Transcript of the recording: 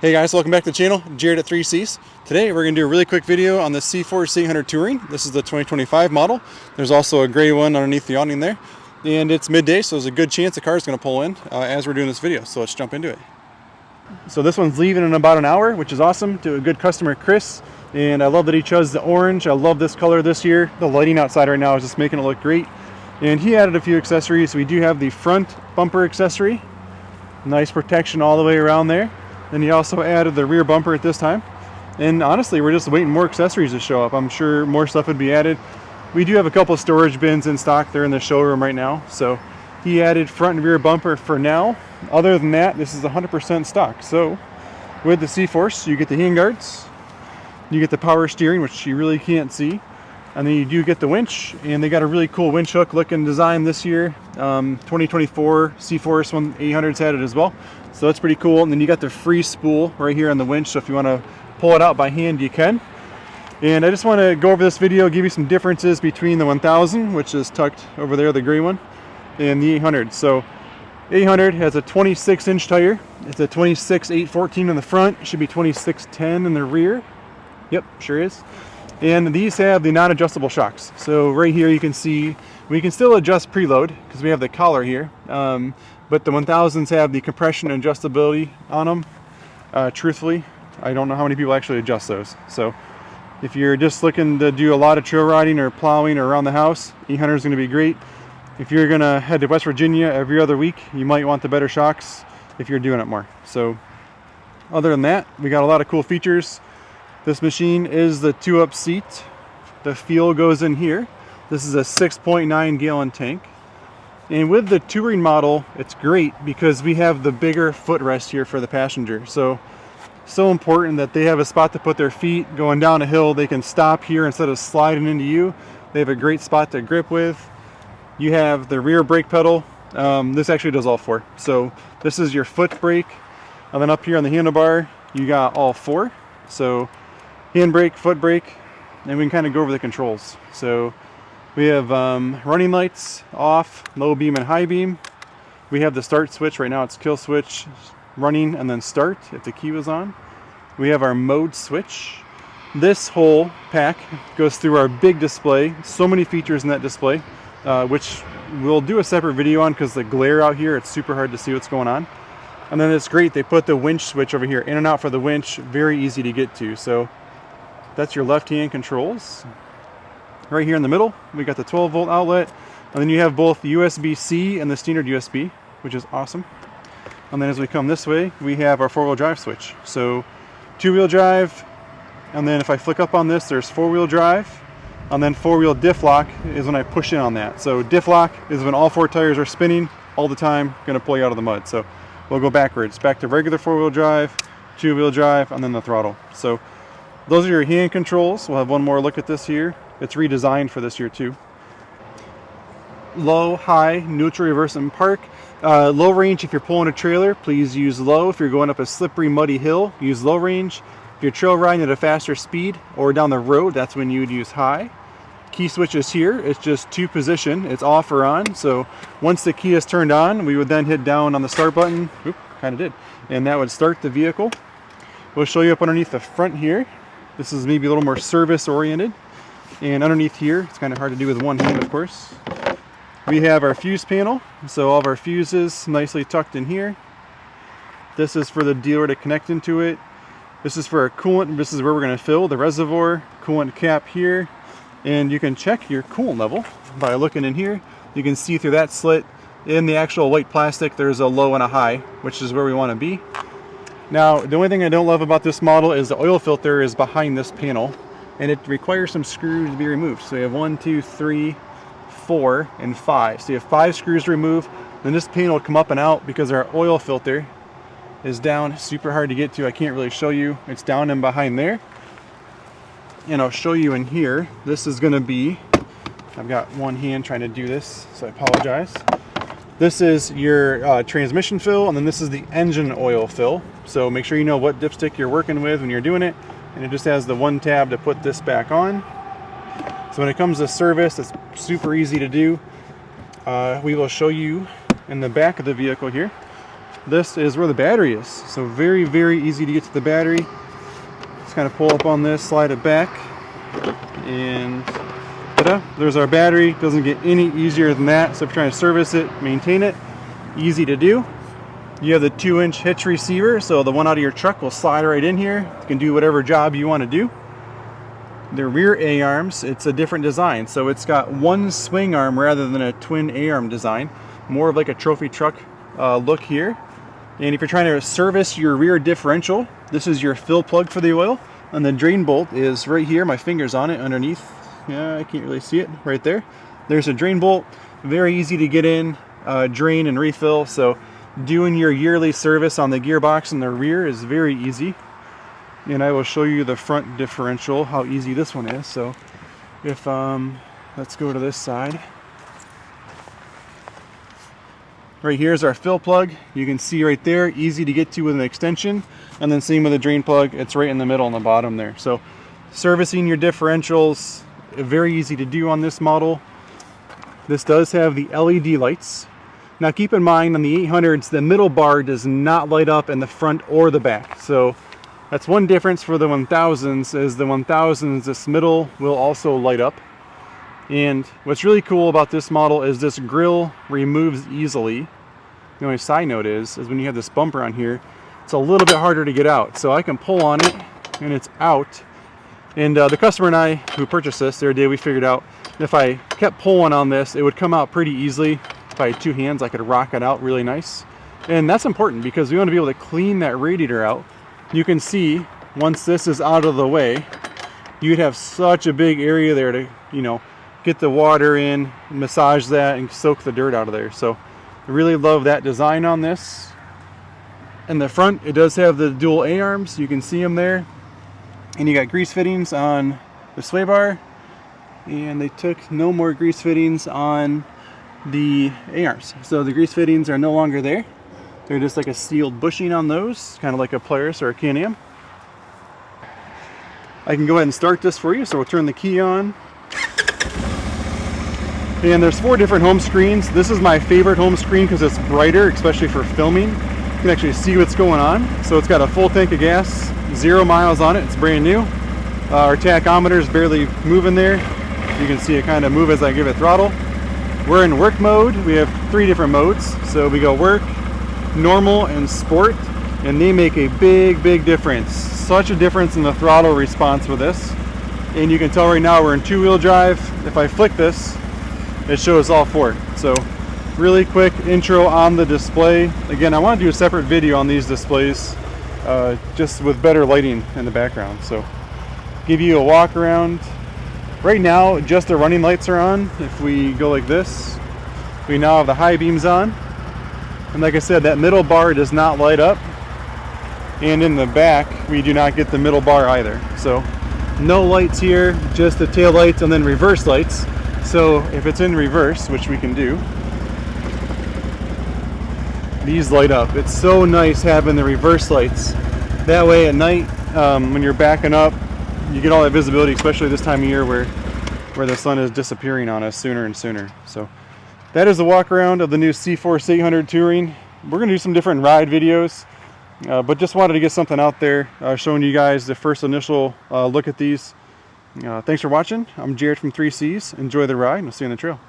Hey guys, welcome back to the channel. Jared at 3Cs. Today we're going to do a really quick video on the CForce 800 Touring. This is the 2025 model. There's also a gray one underneath the awning there. And it's midday, so there's a good chance the car is going to pull in as we're doing this video. So let's jump into it. So this one's leaving in about an hour, which is awesome, to a good customer, Chris. And I love that he chose the orange. I love this color this year. The lighting outside right now is just making it look great. And he added a few accessories. We do have the front bumper accessory. Nice protection all the way around there. Then he also added the rear bumper at this time. And honestly, we're just waiting more accessories to show up. I'm sure more stuff would be added. We do have a couple of storage bins in stock. They're in the showroom right now. So he added front and rear bumper for now. Other than that, this is 100% stock. So with the CForce, you get the handguards, you get the power steering, which you really can't see, and then you do get the winch. And they got a really cool winch hook looking design this year. 2024 CForce 800s had it as well. So that's pretty cool. And then you got the free spool right here on the winch. So if you want to pull it out by hand, you can. And I just want to go over this video, give you some differences between the 1000, which is tucked over there, the gray one, and the 800. So 800 has a 26-inch tire. It's a 26.814 in the front. It should be 26.10 in the rear. Yep, sure is. And these have the non-adjustable shocks. So right here you can see we can still adjust preload because we have the collar here. But the 1000s have the compression and adjustability on them. Truthfully, I don't know how many people actually adjust those. So if you're just looking to do a lot of trail riding or plowing or around the house, 800 is going to be great. If you're going to head to West Virginia every other week, you might want the better shocks if you're doing it more. So other than that, we got a lot of cool features. This machine is the 2-up seat. The fuel goes in here. This is a 6.9 gallon tank. And with the Touring model, it's great because we have the bigger footrest here for the passenger. So important that they have a spot to put their feet. Going down a hill, they can stop here instead of sliding into you. They have a great spot to grip with. You have the rear brake pedal. This actually does all four. So this is your foot brake. And then up here on the handlebar, you got all four. So handbrake, foot brake, and we can kind of go over the controls. So we have running lights off, low beam and high beam. We have the start switch. Right now it's kill switch, running, and then start if the key was on. We have our mode switch. This whole pack goes through our big display. So many features in that display, which we'll do a separate video on because the glare out here, it's super hard to see what's going on. And then it's great, they put the winch switch over here, in and out for the winch, very easy to get to. So that's your left-hand controls. Right here in the middle, we got the 12-volt outlet, and then you have both the USB-C and the standard USB, which is awesome. And then as we come this way, we have our four-wheel drive switch. So two-wheel drive, and then if I flick up on this, there's four-wheel drive, and then four-wheel diff lock is when I push in on that. So diff lock is when all four tires are spinning all the time, going to pull you out of the mud. So we'll go backwards, back to regular four-wheel drive, two-wheel drive, and then the throttle. So those are your hand controls. We'll have one more look at this here. It's redesigned for this year too. Low, high, neutral, reverse, and park. Low range, if you're pulling a trailer, please use low. If you're going up a slippery, muddy hill, use low range. If you're trail riding at a faster speed or down the road, that's when you would use high. Key switch is here. It's just two position. It's off or on. So once the key is turned on, we would then hit down on the start button. Oop, kind of did. And that would start the vehicle. We'll show you up underneath the front here. This is maybe a little more service oriented. And underneath here, it's kind of hard to do with one hand, of course. We have our fuse panel. So all of our fuses nicely tucked in here. This is for the dealer to connect into it. This is for our coolant. This is where we're going to fill the reservoir. Coolant cap here. And you can check your coolant level by looking in here. You can see through that slit. In the actual white plastic, there's a low and a high, which is where we want to be. Now, the only thing I don't love about this model is the oil filter is behind this panel, and it requires some screws to be removed. So you have 1, 2, 3, 4, and 5. So you have 5 screws to remove. Then this panel will come up and out because our oil filter is down, super hard to get to. I can't really show you. It's down and behind there. And I'll show you in here. This is going to be, I've got one hand trying to do this, so I apologize. This is your transmission fill, and then this is the engine oil fill. So make sure you know what dipstick you're working with when you're doing it. And it just has the one tab to put this back on. So when it comes to service, it's super easy to do. We will show you in the back of the vehicle here. this is where the battery is. So very, very easy to get to the battery. Just kind of pull up on this, slide it back, and ta-da, there's our battery. Doesn't get any easier than that. So if you're trying to service it, maintain it, easy to do. You have the 2-inch hitch receiver, so the one out of your truck will slide right in here. You can do whatever job you want to do. The rear A-arms, it's a different design. So it's got one swing arm rather than a twin A-arm design. More of like a trophy truck look here. And if you're trying to service your rear differential, this is your fill plug for the oil. And the drain bolt is right here. My finger's on it underneath. Yeah, I can't really see it right there. There's a drain bolt. Very easy to get in, drain and refill. So doing your yearly service on the gearbox in the rear is very easy. And I will show you the front differential, how easy this one is. So if, let's go to this side. Right here is our fill plug. You can see right there, easy to get to with an extension. And then same with the drain plug, it's right in the middle on the bottom there. So servicing your differentials, very easy to do on this model. This does have the LED lights. Now keep in mind on the 800s, the middle bar does not light up in the front or the back. So that's one difference for the 1000s, is the 1000s, this middle will also light up. And what's really cool about this model is this grille removes easily. The only side note is when you have this bumper on here, it's a little bit harder to get out. So I can pull on it and it's out. And the customer and I who purchased this the other day, we figured out if I kept pulling on this, it would come out pretty easily. If I had two hands, I could rock it out really nice. And that's important because we want to be able to clean that radiator out. You can see once this is out of the way, you'd have such a big area there to, you know, get the water in, massage that, and soak the dirt out of there. So I really love that design on this. In the front, it does have the dual A-arms. You can see them there. And you got grease fittings on the sway bar. And they took no more grease fittings on the A-arms. So the grease fittings are no longer there. They're just like a sealed bushing on those, kind of like a Polaris or a Can-Am. I can go ahead and start this for you. So we'll turn the key on. And there's 4 different home screens. This is my favorite home screen because it's brighter, especially for filming. You can actually see what's going on. So it's got a full tank of gas, 0 miles on it. It's brand new. Our tachometer is barely moving there. You can see it kind of move as I give it throttle. We're in work mode. We have 3 different modes. So we go work, normal, and sport. And they make a big, big difference. Such a difference in the throttle response with this. And you can tell right now we're in 2-wheel drive. If I flick this, it shows all 4. So really quick intro on the display. Again, I want to do a separate video on these displays just with better lighting in the background. So give you a walk around. Right now just the running lights are on. If we go like this, we now have the high beams on. And like I said, that middle bar does not light up. And in the back, we do not get the middle bar either. So no lights here, just the tail lights and then reverse lights. So if it's in reverse, which we can do, these light up. It's so nice having the reverse lights. That way at night, when you're backing up, you get all that visibility, especially this time of year where the sun is disappearing on us sooner and sooner. So that is the walk around of the new CForce 800 Touring. We're going to do some different ride videos, but just wanted to get something out there showing you guys the first initial look at these. Thanks for watching. I'm Jared from 3Cs. Enjoy the ride, and I'll see you on the trail.